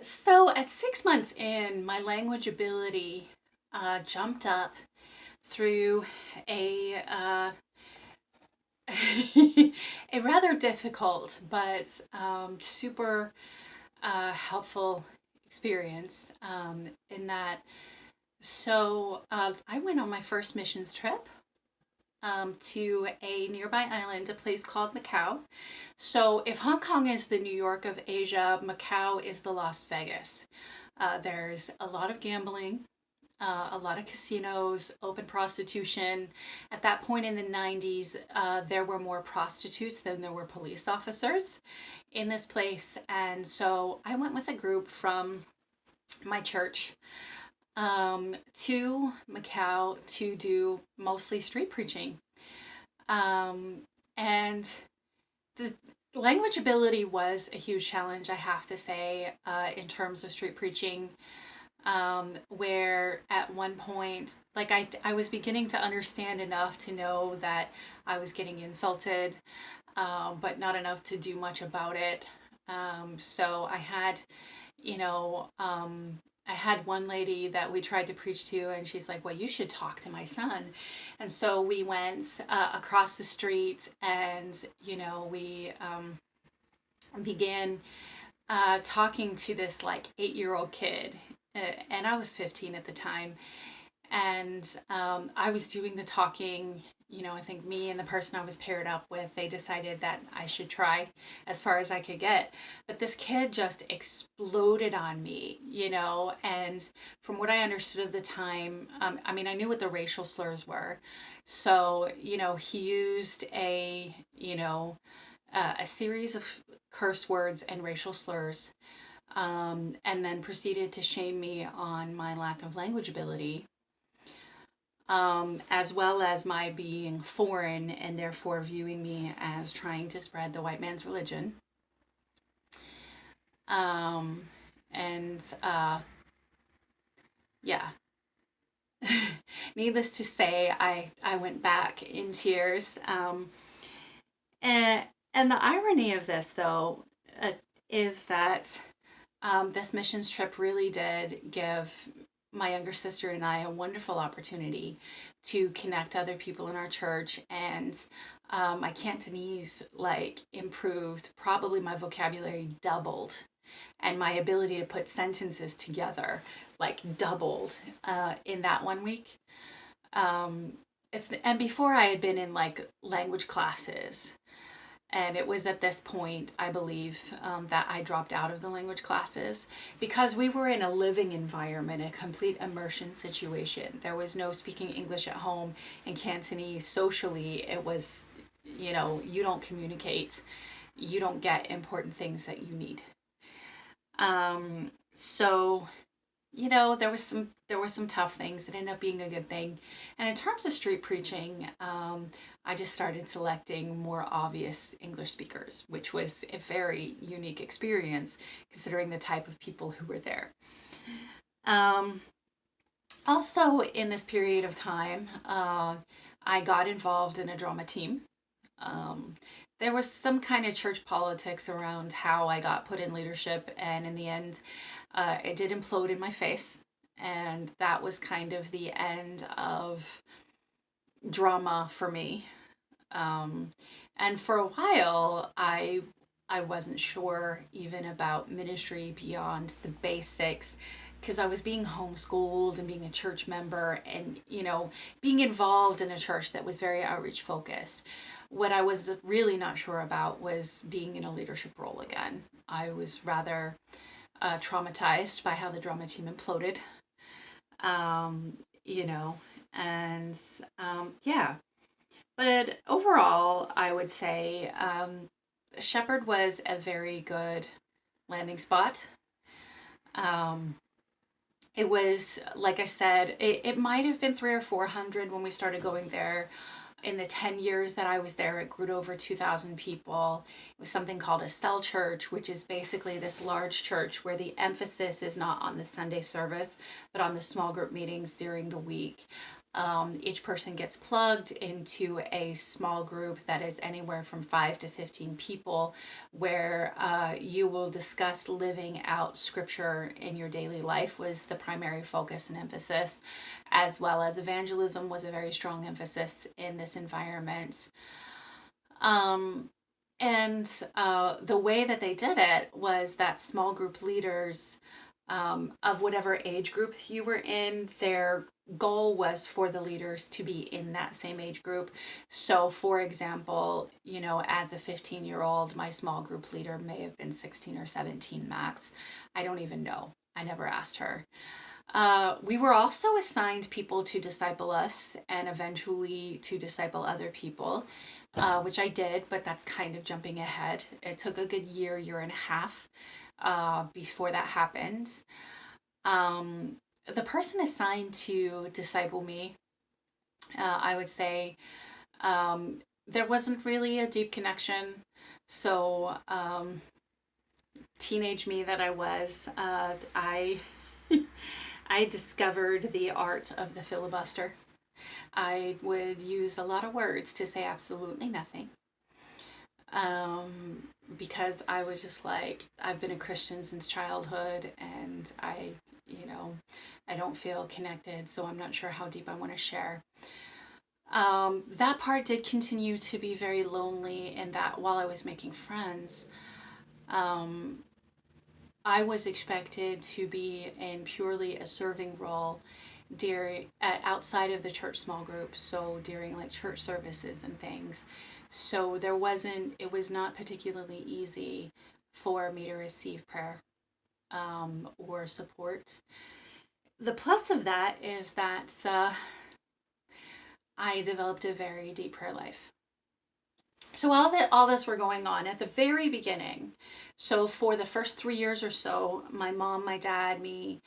So at 6 months in, my language ability jumped up through a a rather difficult but super helpful experience in that. I went on my first missions trip to a nearby island, a place called Macau. So if Hong Kong is the New York of Asia, Macau is the Las Vegas. There's a lot of gambling, a lot of casinos, open prostitution. At that point in the 90s, there were more prostitutes than there were police officers in this place. And so I went with a group from my church to Macau to do mostly street preaching. Um, and the language ability was a huge challenge, I have to say, in terms of street preaching. Where at one point, like I was beginning to understand enough to know that I was getting insulted, but not enough to do much about it. So you know, I had one lady that we tried to preach to, and she's like, "Well, you should talk to my son." And so we went across the street, and we began talking to this like 8-year-old kid, and I was 15 at the time, and I was doing the talking. I think me and the person I was paired up with, they decided that I should try as far as I could get. But this kid just exploded on me, and from what I understood of the time, I mean, I knew what the racial slurs were. So, he used a series of curse words and racial slurs, and then proceeded to shame me on my lack of language ability, as well as my being foreign and therefore viewing me as trying to spread the white man's religion. Um, and yeah, needless to say, I went back in tears. And the irony of this, though, is that this missions trip really did give my younger sister and I a wonderful opportunity to connect other people in our church, and my Cantonese like improved. Probably my vocabulary doubled, and my ability to put sentences together like doubled in that 1 week. And before I had been in like language classes, and it was at this point, I believe, that I dropped out of the language classes because we were in a living environment, a complete immersion situation. There was no speaking English at home. In Cantonese, socially, it was, you don't communicate, you don't get important things that you need. So there were some tough things. It ended up being a good thing. And in terms of street preaching, I just started selecting more obvious English speakers, which was a very unique experience considering the type of people who were there. Um, Also, in this period of time, I got involved in a drama team. Um, there was some kind of church politics around how I got put in leadership, and in the end, it did implode in my face. And that was kind of the end of drama for me. Um, and for a while, I wasn't sure even about ministry beyond the basics because I was being homeschooled and being a church member, and being involved in a church that was very outreach focused. What I was really not sure about was being in a leadership role again. I was rather traumatized by how the drama team imploded. Um, you know, and yeah. But overall, I would say Shepherd was a very good landing spot. Um, it was, like I said, it might have been 300 or 400 when we started going there. In the 10 years that I was there, it grew to over 2,000 people. It was something called a cell church, which is basically this large church where the emphasis is not on the Sunday service, but on the small group meetings during the week. Each person gets plugged into a small group that is anywhere from 5 to 15 people, where you will discuss living out scripture in your daily life was the primary focus and emphasis, as well as evangelism was a very strong emphasis in this environment. Um, and the way that they did it was that small group leaders, of whatever age group you were in, their goal was for the leaders to be in that same age group. So, for example, as a 15-year-old, my small group leader may have been 16 or 17 max. I don't even know. I never asked her. We were also assigned people to disciple us and eventually to disciple other people, which I did, but that's kind of jumping ahead. It took a good year, year and a half before that happened. Um, the person assigned to disciple me, I would say, there wasn't really a deep connection. So, teenage me that I was, I I discovered the art of the filibuster. I would use a lot of words to say absolutely nothing. Because I was just like, I've been a Christian since childhood, and you know, I don't feel connected, so I'm not sure how deep I want to share. That part did continue to be very lonely, in that while I was making friends, um, I was expected to be in purely a serving role outside of the church small groups, so during like church services and things. So it was not particularly easy for me to receive prayer, or support. The plus of that is that I developed a very deep prayer life. So all this were going on at the very beginning. So for the first 3 years or so, my mom, my dad, me,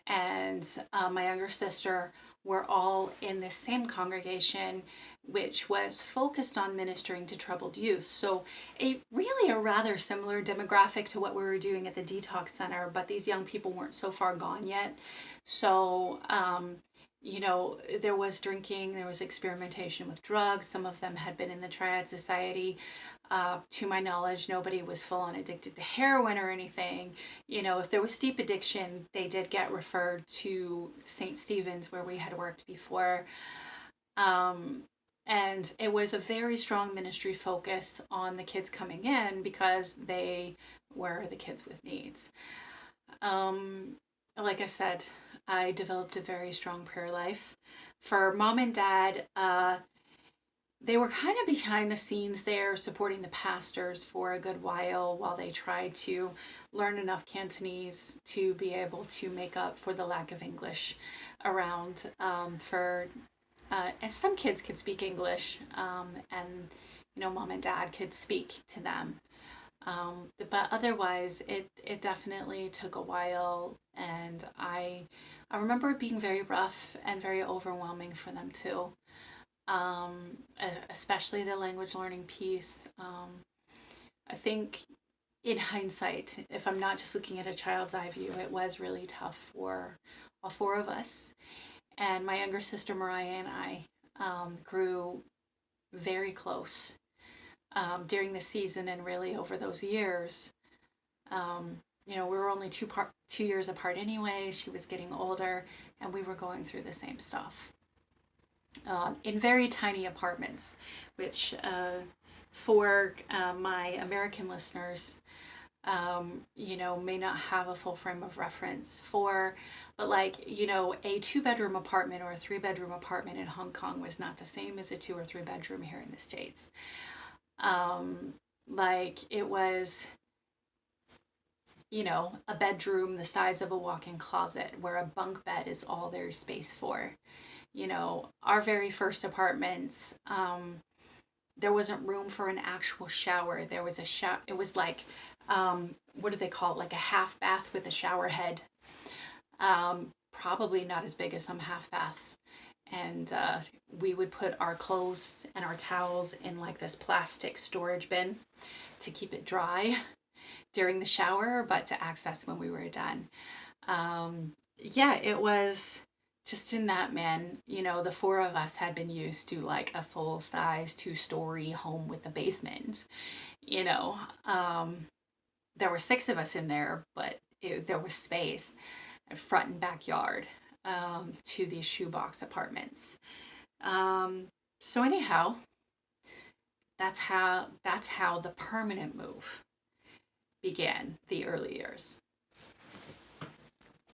and my younger sister were all in this same congregation, which was focused on ministering to troubled youth. So a rather similar demographic to what we were doing at the detox center, but these young people weren't so far gone yet. So there was drinking, there was experimentation with drugs. Some of them had been in the Triad Society. To my knowledge, nobody was full on addicted to heroin or anything. If there was deep addiction, they did get referred to St. Stephen's, where we had worked before. And it was a very strong ministry focus on the kids coming in because they were the kids with needs. Like I said, I developed a very strong prayer life. For mom and dad, they were kind of behind the scenes there, supporting the pastors for a good while they tried to learn enough Cantonese to be able to make up for the lack of English around. And some kids could speak English, and mom and dad could speak to them. But otherwise, it definitely took a while, and I remember it being very rough and very overwhelming for them too. Especially the language learning piece. I think in hindsight, if I'm not just looking at a child's eye view, it was really tough for all four of us. And my younger sister Mariah and I grew very close during the season and really over those years. We were only 2 years apart anyway. She was getting older, and we were going through the same stuff. In very tiny apartments, which for my American listeners, may not have a full frame of reference for, but a 2 bedroom apartment or a 3 bedroom apartment in Hong Kong was not the same as a 2 or 3 bedroom here in the States. It was, a bedroom the size of a walk-in closet where a bunk bed is all there's space for. Our very first apartment, there wasn't room for an actual shower. There was a shower. It was like, what do they call it? Like a half bath with a shower head. Probably not as big as some half baths. And we would put our clothes and our towels in like this plastic storage bin to keep it dry during the shower, but to access when we were done. Yeah, it was just in that, man, the four of us had been used to like a full size 2-story home with a basement. You know, um, there were six of us in there, but there was space, front and backyard, to these shoebox apartments. Um, so anyhow, that's how the permanent move began, the early years.